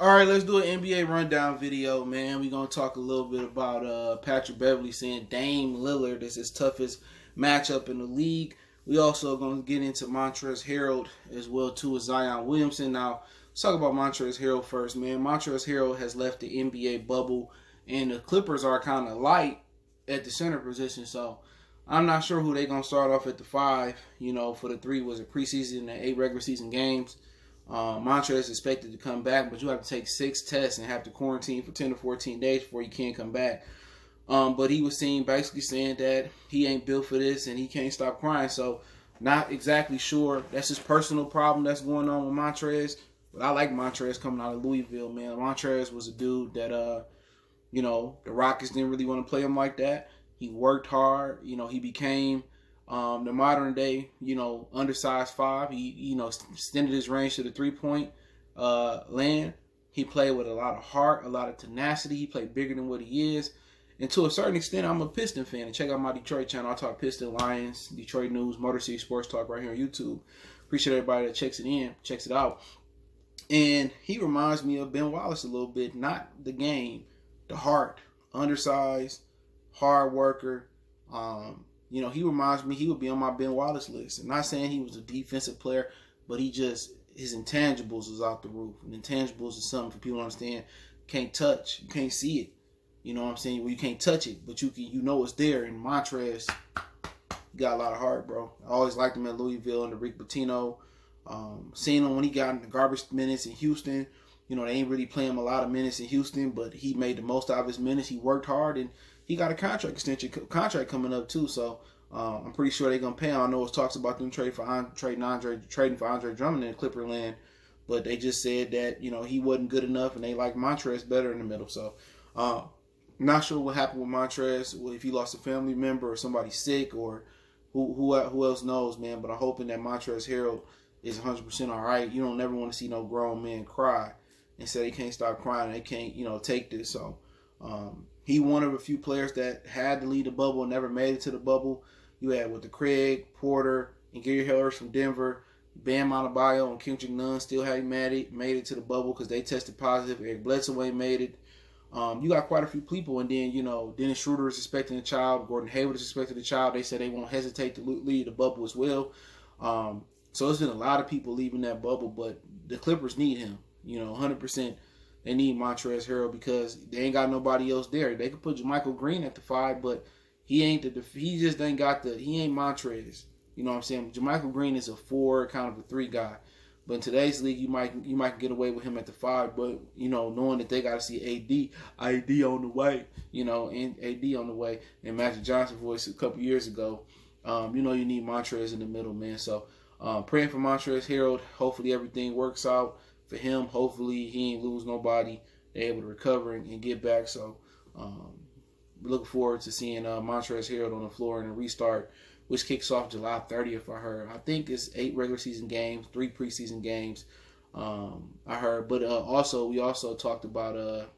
All right, let's do an NBA rundown video, man. We're going to talk a little bit about Patrick Beverley saying Dame Lillard is his toughest matchup in the league. We also going to get into Montrezl Harrell as well, too, as Zion Williamson. Now, let's talk about Montrezl Harrell first, man. Montrezl Harrell has left the NBA bubble, and the Clippers are kind of light at the center position, so I'm not sure who they're going to start off at the 5, for the 3 was a preseason and 8 regular season games. Montrezl is expected to come back, but you have to take 6 tests and have to quarantine for 10 to 14 days before you can come back. But he was basically saying that he ain't built for this and he can't stop crying. So not exactly sure. That's his personal problem that's going on with Montrezl. But I like Montrezl coming out of Louisville, man. Montrezl was a dude that, the Rockets didn't really want to play him like that. He worked hard. He became the modern day, undersized 5. He, extended his range to the 3-point land. He played with a lot of heart, a lot of tenacity. He played bigger than what he is. And to a certain extent, I'm a Piston fan. And check out my Detroit channel. I talk Piston, Lions, Detroit News, Motor City Sports Talk right here on YouTube. Appreciate everybody that checks it out. And he reminds me of Ben Wallace a little bit. Not the game, the heart. Undersized, hard worker. He reminds me, he would be on my Ben Wallace list. I'm not saying he was a defensive player, but his intangibles was off the roof. And intangibles is something for people to understand. Can't touch. You can't see it. You know what I'm saying? Well, you can't touch it, but you know it's there. And Montrezl, got a lot of heart, bro. I always liked him at Louisville under Rick Pitino. Seeing him when he got in the garbage minutes in Houston. They ain't really playing him a lot of minutes in Houston, but he made the most out of his minutes. He worked hard, and he got a contract coming up too. So I'm pretty sure they're gonna pay him. I know it talks about them trading for Andre Drummond in Clipper land, but they just said that he wasn't good enough, and they like Montrezl better in the middle. So not sure what happened with Montrezl, if he lost a family member or somebody sick or who else knows, man. But I'm hoping that Montrezl Harrell is 100% all right. You don't never want to see no grown man cry and say they can't stop crying. They can't take this. So he one of a few players that had to leave the bubble and never made it to the bubble. You had with the Craig, Porter, and Gary Harris from Denver. Bam Adebayo and Kendrick Nunn still hadn't made it to the bubble because they tested positive. Eric Bledsoe ain't made it. You got quite a few people, and then Dennis Schroeder is expecting a child. Gordon Hayward is expecting a child. They said they won't hesitate to leave the bubble as well. So it's been a lot of people leaving that bubble, but the Clippers need him. 100%. They need Montrezl Harrell because they ain't got nobody else there. They could put JaMychal Green at the 5, but he ain't he just ain't got he ain't Montrezl. You know what I'm saying? JaMychal Green is a 4, kind of a 3 guy. But in today's league, you might get away with him at the 5, but knowing that they got to see AD on the way, and AD on the way, and Magic Johnson voice a couple years ago, you need Montrezl in the middle, man. So praying for Montrezl Harrell. Hopefully everything works out for him. Hopefully he ain't lose nobody. They're able to recover and get back. So looking forward to seeing Montrezl Harrell on the floor in a restart, which kicks off July 30th, I heard. I think it's 8 regular season games, 3 preseason games, I heard. But we also talked about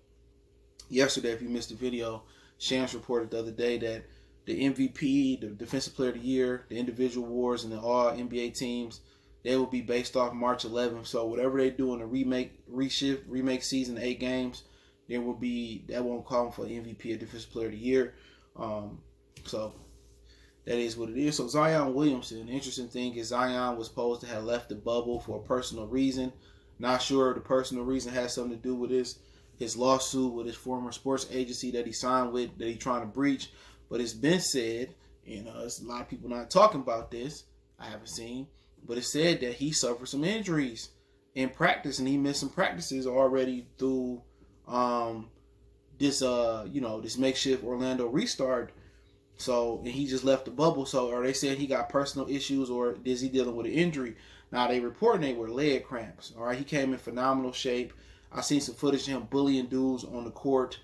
yesterday, if you missed the video, Shams reported the other day that the MVP, the Defensive Player of the Year, the individual awards, and the all NBA teams, they will be based off March 11th. So whatever they do in the remake season, 8 games, that won't call for MVP or Defensive Player of the Year. So that is what it is. So Zion Williamson, the interesting thing is Zion was supposed to have left the bubble for a personal reason. Not sure the personal reason has something to do with his lawsuit with his former sports agency that he signed with, that he's trying to breach. But it's been said, there's a lot of people not talking about this. I haven't seen, but it's said that he suffered some injuries in practice, and he missed some practices already through this makeshift Orlando restart. So, and he just left the bubble. So, are they saying he got personal issues, or is he dealing with an injury? Now, they reporting they were leg cramps. All right, he came in phenomenal shape. I seen some footage of him bullying dudes on the court,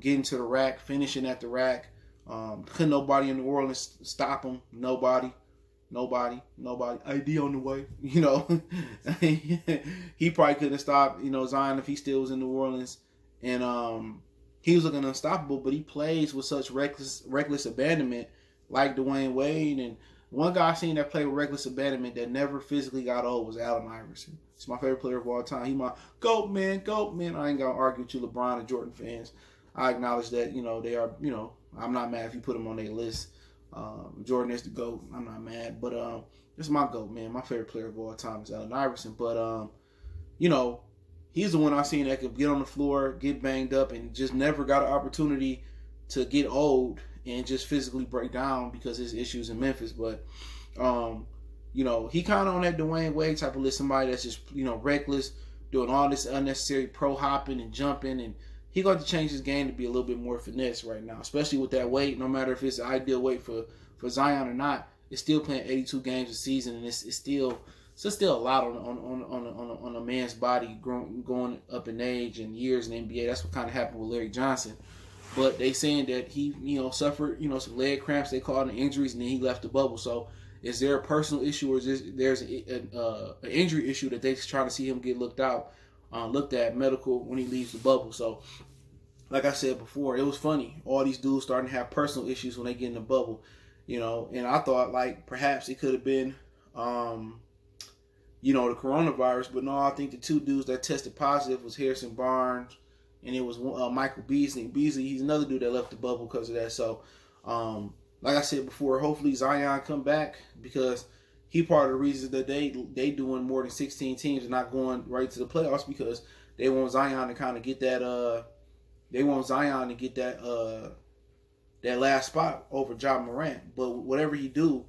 getting to the rack, finishing at the rack. Couldn't nobody in New Orleans stop him. Nobody. AD on the way. He probably couldn't stop, Zion if he still was in New Orleans. And he was looking unstoppable, but he plays with such reckless abandonment, like Dwayne Wade and One guy I seen that played with reckless abandonment that never physically got old was Allen Iverson. He's my favorite player of all time. He my GOAT, man, GOAT, man. I ain't gonna argue with you LeBron and Jordan fans. I acknowledge that, they are, I'm not mad if you put them on their list. Jordan is the GOAT. I'm not mad. But this is my GOAT, man. My favorite player of all time is Allen Iverson. But, he's the one I seen that could get on the floor, get banged up, and just never got an opportunity to get old and just physically break down because of his issues in Memphis. But, he kind of on that Dwayne Wade type of list, somebody that's just, reckless, doing all this unnecessary pro hopping and jumping, and he got to change his game to be a little bit more finesse right now, especially with that weight. No matter if it's the ideal weight for Zion or not, it's still playing 82 games a season, and it's still a lot on a man's body going up in age and years in the NBA. That's what kind of happened with Larry Johnson. But they saying that he, suffered, some leg cramps, they called it injuries, and then he left the bubble. So is there a personal issue, or is there's an injury issue that they're trying to see him get looked at medical when he leaves the bubble? So, like I said before, it was funny. All these dudes starting to have personal issues when they get in the bubble, and I thought like perhaps it could have been, the coronavirus, but no, I think the two dudes that tested positive was Harrison Barnes, and it was Michael Beasley. Beasley, he's another dude that left the bubble because of that. So, like I said before, hopefully Zion come back, because he part of the reason that they doing more than 16 teams and not going right to the playoffs, because they want Zion to kind of get that that last spot over Ja Morant. But whatever he do,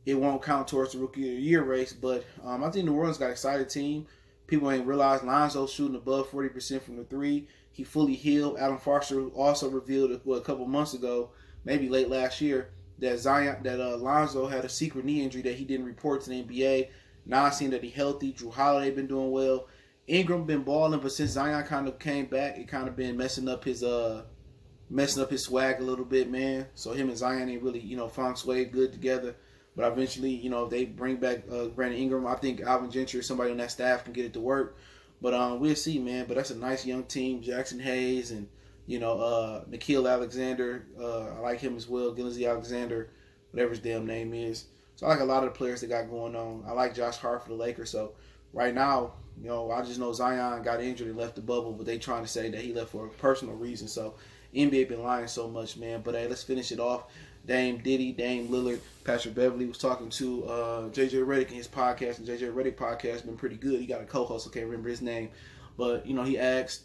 it won't count towards the Rookie of the Year race. But I think New Orleans got an excited team. People ain't realized Lonzo shooting above 40% from the three. He fully healed. Adam Foster also revealed a couple months ago, maybe late last year, that Lonzo had a secret knee injury that he didn't report to the NBA. Now I seen that he's healthy. Drew Holiday been doing well. Ingram been balling, but since Zion kind of came back, it kind of been messing up his swag a little bit, man. So him and Zion ain't really, found sway good together. But eventually, if they bring back Brandon Ingram, I think Alvin Gentry or somebody on that staff can get it to work. But we'll see, man. But that's a nice young team. Jackson Hayes and, Nikhil Alexander. I like him as well. Gillizy Alexander, whatever his damn name is. So I like a lot of the players they got going on. I like Josh Hart for the Lakers. So right now, I just know Zion got injured and left the bubble, but they trying to say that he left for a personal reason. So NBA been lying so much, man. But hey, let's finish it off. Dame Lillard, Patrick Beverley was talking to JJ Redick in his podcast, and JJ Redick podcast has been pretty good. He got a co-host, I can't remember his name, but he asked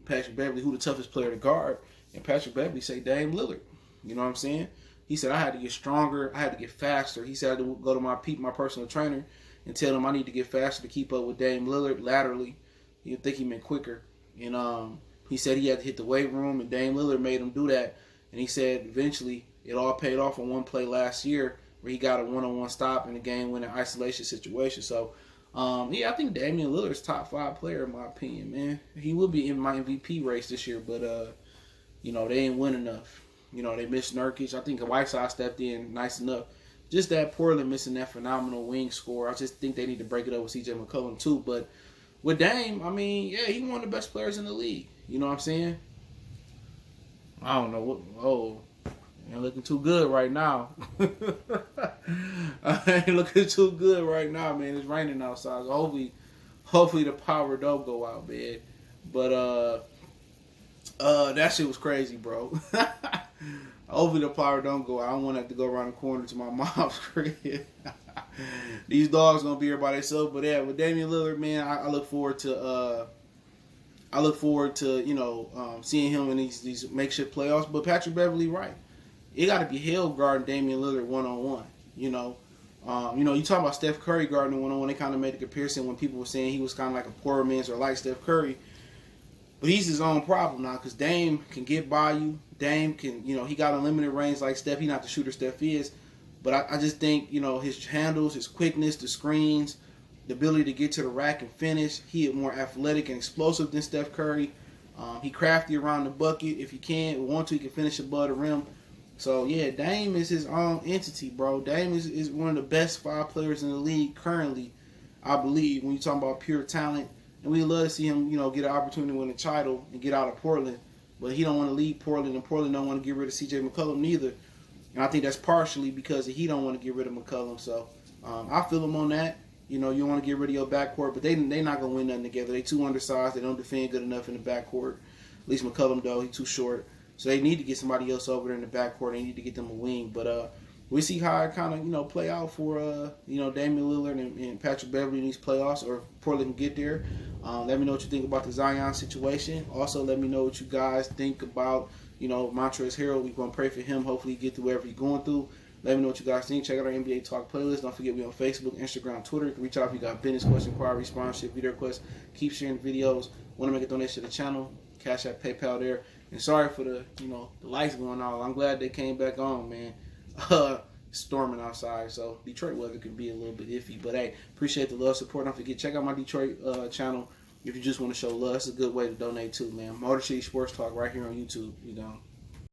Patrick Beverley who the toughest player to guard, and Patrick Beverley said Dame Lillard. You know what I'm saying? He said I had to get stronger, I had to get faster. He said I had to go to my personal trainer and tell him I need to get faster to keep up with Dame Lillard laterally. You'd think he meant quicker, and he said he had to hit the weight room, and Dame Lillard made him do that. And he said eventually it all paid off on one play last year where he got a one-on-one stop in a game-winning isolation situation. So, I think Damian Lillard's top 5 player in my opinion, man. He will be in my MVP race this year, but, they ain't win enough. They missed Nurkic. I think Whiteside stepped in nice enough. Just that Portland missing that phenomenal wing score. I just think they need to break it up with CJ McCollum too. But with Dame, he one of the best players in the league. You know what I'm saying? I don't know what. Ain't looking too good right now. I ain't looking too good right now, man. It's raining outside. So hopefully the power don't go out, man. But that shit was crazy, bro. Hopefully the power don't go out. I don't want to have to go around the corner to my mom's crib. These dogs gonna be here by themselves. But yeah, with Damian Lillard, man, I look forward to seeing him in these makeshift playoffs. But Patrick Beverley, right? It got to be hell guarding Damian Lillard one-on-one. You talk about Steph Curry guarding one-on-one. They kind of made a comparison when people were saying he was kind of like a poor man's or like Steph Curry. But he's his own problem now because Dame can get by you. Dame can, he got unlimited range like Steph. He's not the shooter Steph is. But I just think, his handles, his quickness, the screens, the ability to get to the rack and finish. He is more athletic and explosive than Steph Curry. He crafty around the bucket. If he he can finish above the rim. So, yeah, Dame is his own entity, bro. Dame is one of the best 5 players in the league currently, I believe, when you're talking about pure talent. And we love to see him, get an opportunity to win a title and get out of Portland. But he don't want to leave Portland, and Portland don't want to get rid of C.J. McCollum neither. And I think that's partially because he don't want to get rid of McCollum. So I feel him on that. You know, you want to get rid of your backcourt, but they not going to win nothing together. They too undersized. They don't defend good enough in the backcourt. At least McCollum, though, he's too short. So they need to get somebody else over there in the backcourt. They need to get them a wing. But we see how it kind of, you know, play out for, you know, Damian Lillard and Patrick Beverley in these playoffs, or Portland can get there. Let me know what you think about the Zion situation. Also, let me know what you guys think about, you know, Montrezl Harrell. We're going to pray for him. Hopefully he get through whatever he's going through. Let me know what you guys think. Check out our NBA Talk playlist. Don't forget, we on Facebook, Instagram, Twitter. You can reach out if you got business question, inquiry, sponsorship, video requests. Keep sharing videos. Want to make a donation to the channel? Cash App, PayPal there. And sorry for the, you know, the lights going on. I'm glad they came back on, man. Storming outside, so Detroit weather could be a little bit iffy. But hey, appreciate the love, support. Don't forget, check out my Detroit channel if you just want to show love. It's a good way to donate too, man. Motor City Sports Talk right here on YouTube. You know.